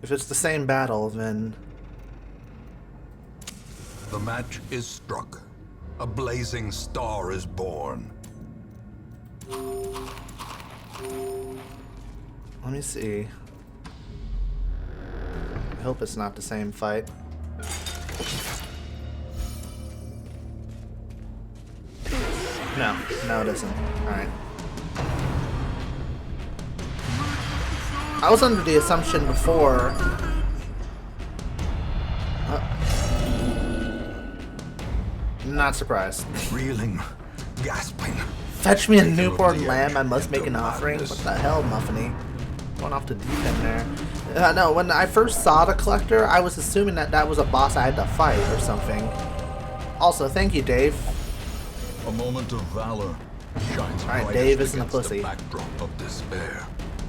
If it's the same battle, then... The match is struck. A blazing star is born. Let me see. I hope it's not the same fight. No, it isn't. Alright. I was under the assumption before... Not surprised. Reeling, gasping. Fetch me a newborn lamb, I must make an offering. What the hell, Muffany? Going off the deep end there. No, when I first saw the collector, I was assuming that that was a boss I had to fight or something. Also, thank you, Dave. A moment of valor shines Alright, Dave isn't a against pussy. the backdrop of despair.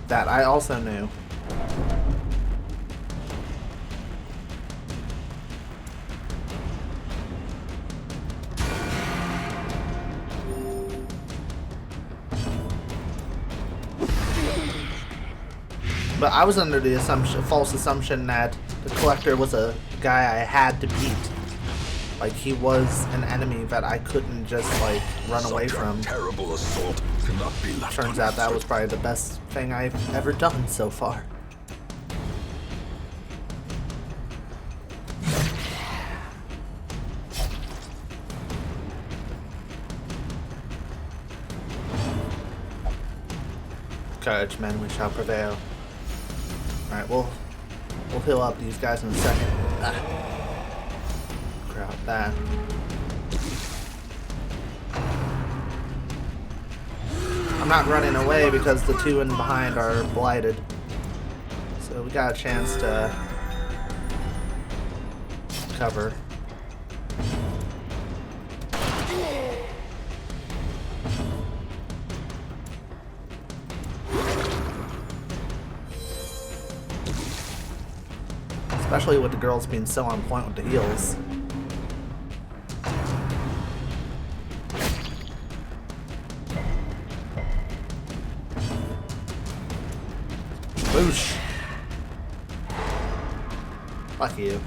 That I also knew. But I was under the false assumption that the collector was a guy I had to beat. Like he was an enemy that I couldn't just like run away from. Terrible assault cannot be left. Turns out that was probably the best thing I've ever done so far. Courage, men, we shall prevail. Alright, we'll heal up these guys in a second. Crap that. I'm not running away because the two in behind are blighted. So we got a chance to cover. Especially with the girls being so on point with the heals. Boosh! Fuck you.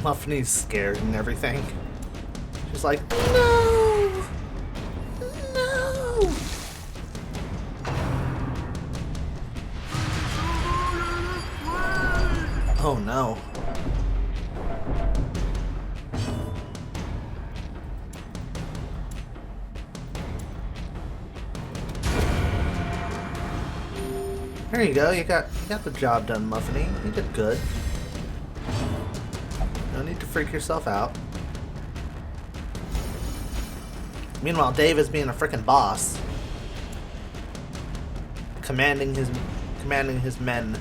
Muffany's scared and everything. She's like, no! No! Oh no. There you go, you got the job done, Muffany. You did good. No need to freak yourself out. Meanwhile, Dave is being a frickin' boss. Commanding his men.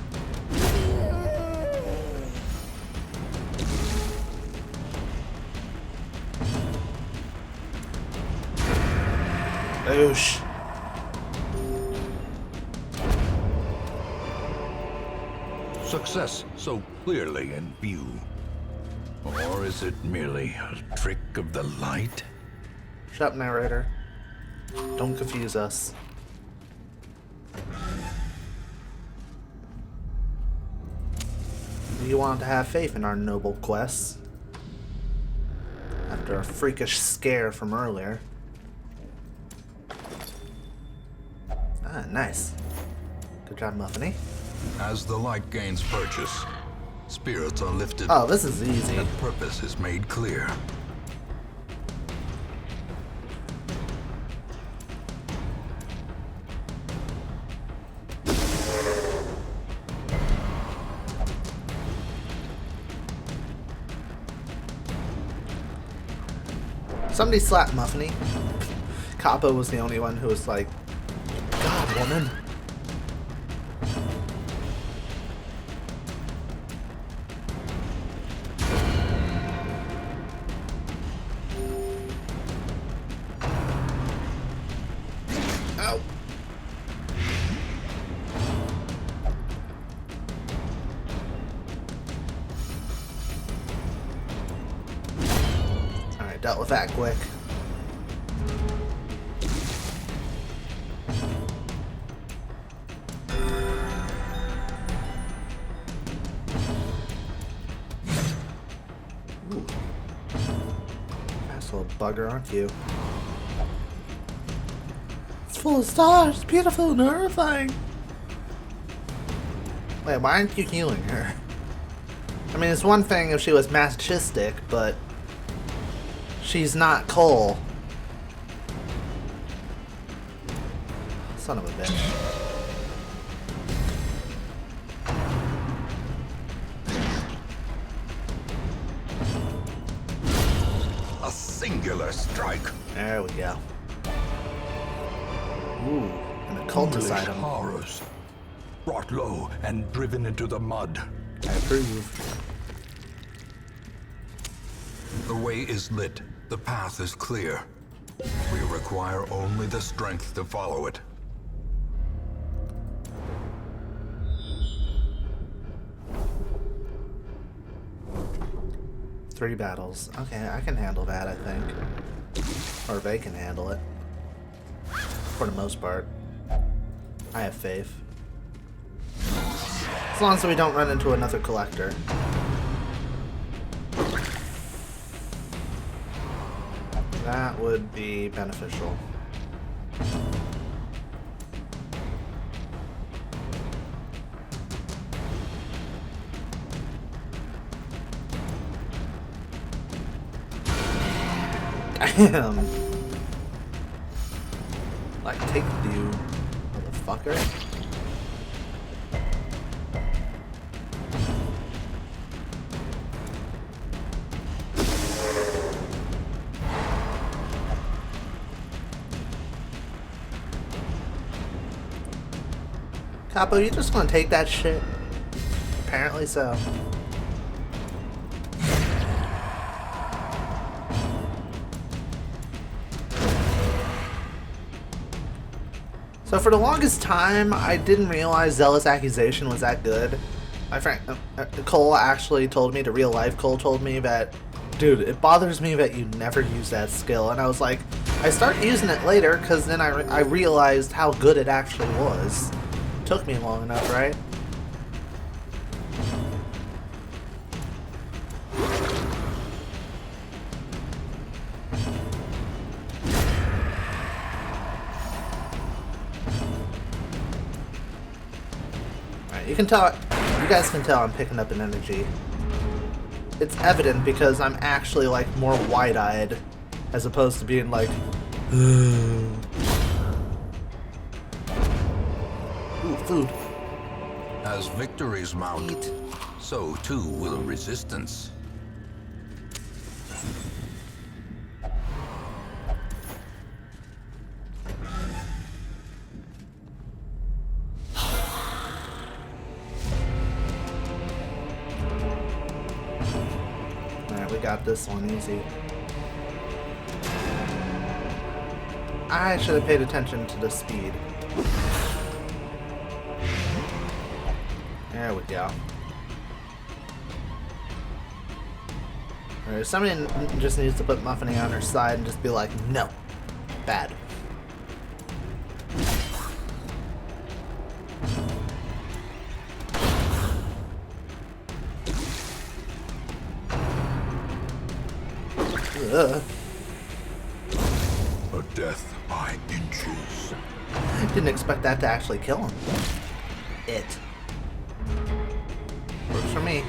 Oosh. Success so clearly in view. Or is it merely a trick of the light? Shut up, narrator. Don't confuse us. You want to have faith in our noble quests. After a freakish scare from earlier. Ah, nice. Good job, Muffany. As the light gains purchase, spirits are lifted. Oh, this is easy. And purpose is made clear. Somebody slapped Muffany. Kappa was the only one who was like, God, woman. Alright, dealt with that quick. Ooh. Nice little bugger, aren't you? It's full of stars, beautiful and horrifying. Wait, why aren't you healing her? I mean, it's one thing if she was masochistic, but she's not Cole. Son of a bitch. A singular strike. There we go. Ooh, an occultist Foolish item. horrors. Brought low and driven into the mud. I approve. The way is lit. The path is clear. We require only the strength to follow it. Three battles. Okay, I can handle that, I think. Or they can handle it. For the most part. I have faith. As long as we don't run into another collector. That would be beneficial. Damn. Like, take you, motherfucker. Capo, you just gonna take that shit? Apparently so. So for the longest time, I didn't realize Zealous Accusation was that good. My friend Cole actually told me, the real life Cole told me that, dude, it bothers me that you never use that skill. And I was like, I started using it later because then I realized how good it actually was. Took me long enough, right? Alright, you can tell, you guys can tell I'm picking up an energy. It's evident because I'm actually like more wide-eyed as opposed to being like, ooh, food. As victories mount, Eat. so too will resistance. Alright, we got this one easy. I should have paid attention to the speed. There we go. Alright, somebody just needs to put Muffiny on her side and just be like, no. Bad. Ugh. A death by inches. Didn't expect that to actually kill him. It. Works for me.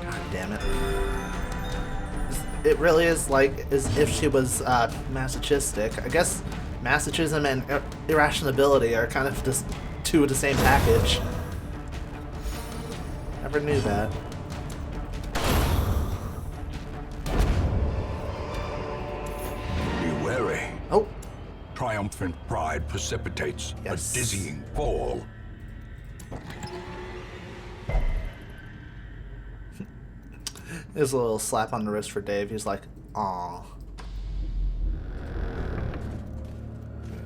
God damn it. It really is like as if she was masochistic. I guess masochism and irrationality are kind of just two of the same package. Never knew that. Be wary. Oh, Triumphant pride precipitates Yes. a dizzying fall. There's a little slap on the wrist for Dave. He's like, aw.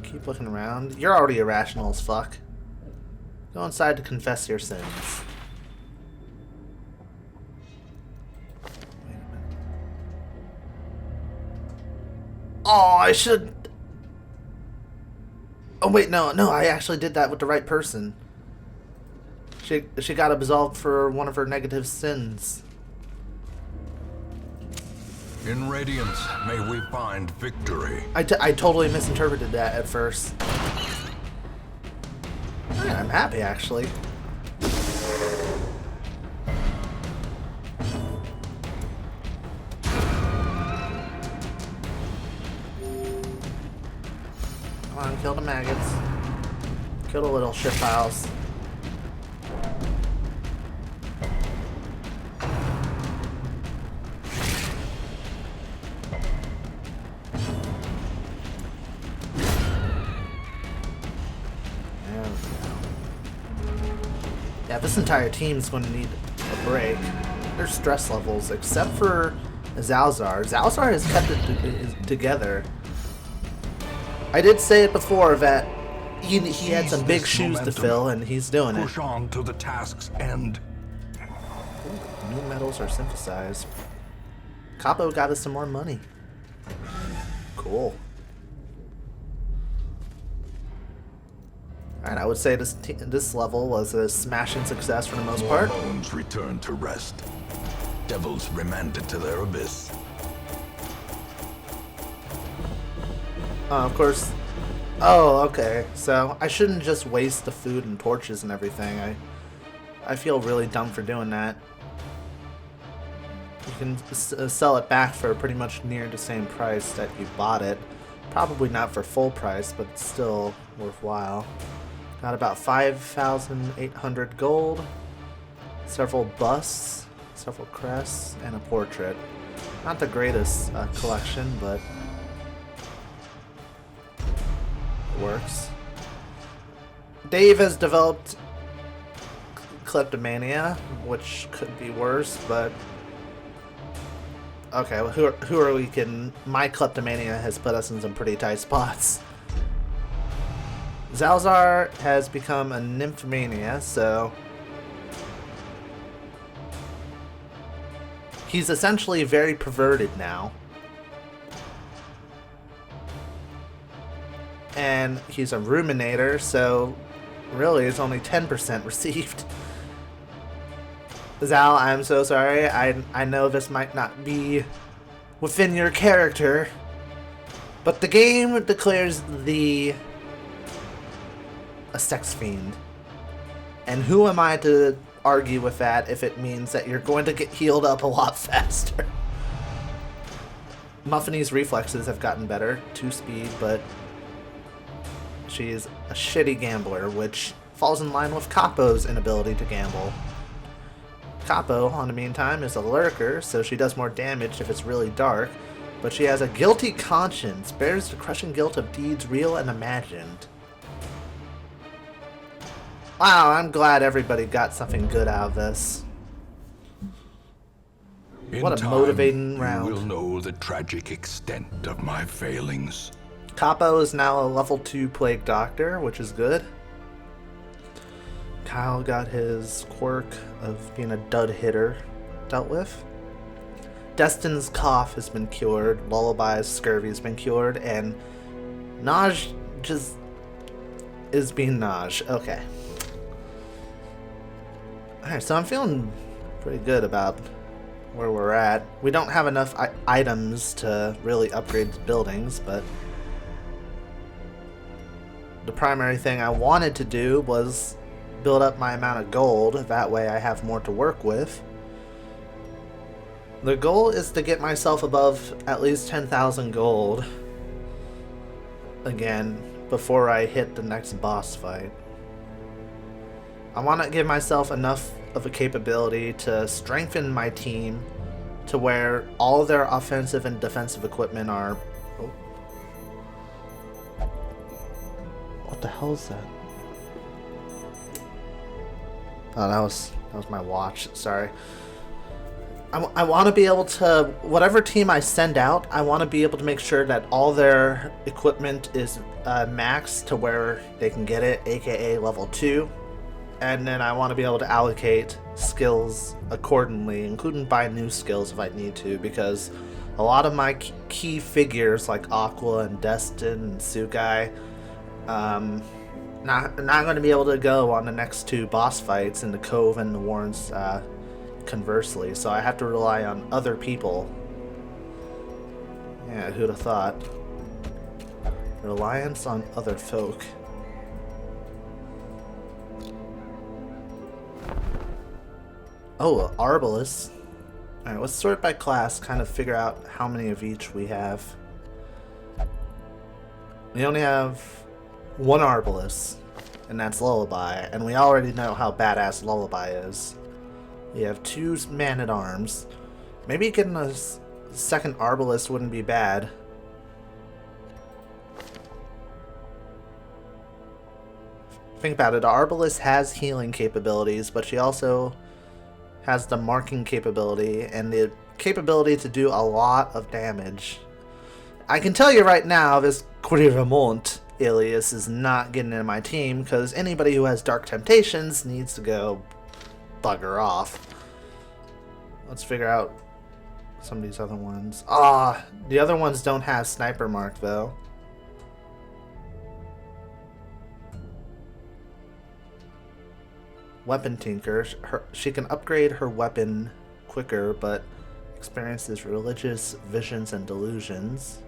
Keep looking around. You're already irrational as fuck. Go inside to confess your sins. Wait a minute. Oh, I should... Oh wait, no, I actually did that with the right person. She got absolved for one of her negative sins. In Radiance, may we find victory. I totally misinterpreted that at first. Yeah, I'm happy, actually. Come on, kill the maggots. Kill the little shit piles. Yeah, this entire team is going to need a break. Their stress levels, except for Zalzar. Zalzar has kept it together. I did say it before that he had some big shoes to fill, and he's doing it. Push on to the task's end. Ooh, new metals are synthesized. Capo got us some more money. Cool. Alright, I would say this level was a smashing success for the most part. Bones return to rest. Devils remanded to their abyss. Of course. Oh, okay. So I shouldn't just waste the food and torches and everything. I feel really dumb for doing that. You can sell it back for pretty much near the same price that you bought it. Probably not for full price, but it's still worthwhile. Got about 5,800 gold, several busts, several crests, and a portrait. Not the greatest collection, but it works. Dave has developed kleptomania, which could be worse, but okay, well, who are we kidding? My kleptomania has put us in some pretty tight spots. Zalzar has become a nymphomania, so he's essentially very perverted now. And he's a ruminator, so really it's only 10% received. Zal, I'm so sorry. I know this might not be within your character, but the game declares thee a sex fiend. And who am I to argue with that if it means that you're going to get healed up a lot faster? Muffiny's reflexes have gotten better, 2 speed, but she's a shitty gambler, which falls in line with Capo's inability to gamble. Capo, on the meantime, is a lurker, so she does more damage if it's really dark, but she has a guilty conscience, bears the crushing guilt of deeds real and imagined. Wow, I'm glad everybody got something good out of this. What a motivating round. You will know the tragic extent of my failings. Capo is now a level 2 Plague Doctor, which is good. Kyle got his quirk of being a dud hitter dealt with. Destin's cough has been cured. Lullaby's scurvy has been cured. And Naj just is being Naj. Okay. Alright, so I'm feeling pretty good about where we're at. We don't have enough items to really upgrade the buildings, but the primary thing I wanted to do was build up my amount of gold. That way I have more to work with. The goal is to get myself above at least 10,000 gold again before I hit the next boss fight. I want to give myself enough of a capability to strengthen my team to where all their offensive and defensive equipment are... Oh. What the hell is that? Oh, that was my watch. Sorry. I want to be able to, whatever team I send out, I want to be able to make sure that all their equipment is maxed to where they can get it, aka level 2. And then I want to be able to allocate skills accordingly, including buy new skills if I need to, because a lot of my key figures like Aqua and Destin and Tsukai, not going to be able to go on the next 2 boss fights in the Cove and the Warrens, conversely, so I have to rely on other people. Yeah, who'd have thought? Reliance on other folk. Oh, Arbalest. Alright, let's sort by class, kind of figure out how many of each we have. We only have 1 Arbalest, and that's Lullaby, and we already know how badass Lullaby is. We have 2 Man-at-Arms. Maybe getting a second Arbalest wouldn't be bad. Think about it, Arbalest has healing capabilities, but she also has the marking capability and the capability to do a lot of damage. I can tell you right now, this Quirimont alias is not getting in my team, because anybody who has Dark Temptations needs to go bugger off. Let's figure out some of these other ones. The other ones don't have sniper mark though. Weapon Tinker. She can upgrade her weapon quicker, but experiences religious visions and delusions.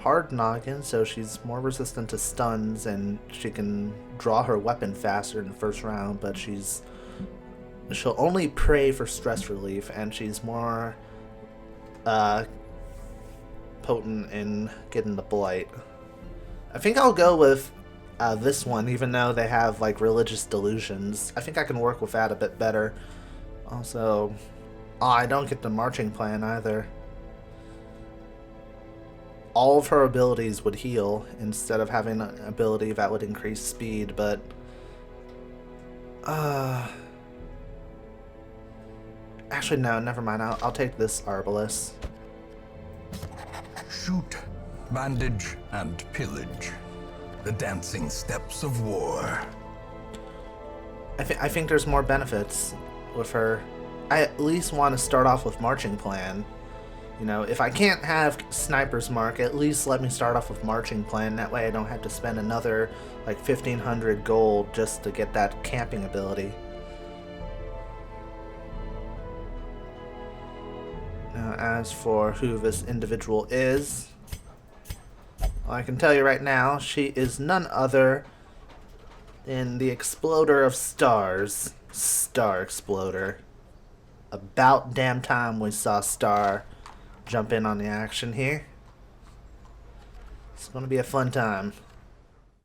Hard Noggin, so she's more resistant to stuns and she can draw her weapon faster in the first round, but she'll only pray for stress relief, and she's more potent in getting the blight. I think I'll go with this one, even though they have like religious delusions. I think I can work with that a bit better. Also, I don't get the marching plan either. All of her abilities would heal instead of having an ability that would increase speed, but actually, no, never mind. I'll take this Arbalest. Shoot, bandage, and pillage. The dancing steps of war. I think there's more benefits with her. I at least want to start off with marching plan. You know, if I can't have sniper's mark, at least let me start off with marching plan. That way I don't have to spend another like 1,500 gold just to get that camping ability. Now, as for who this individual is, well, I can tell you right now, she is none other than the Exploder of Stars, Star Exploder. About damn time we saw Star jump in on the action here. It's going to be a fun time.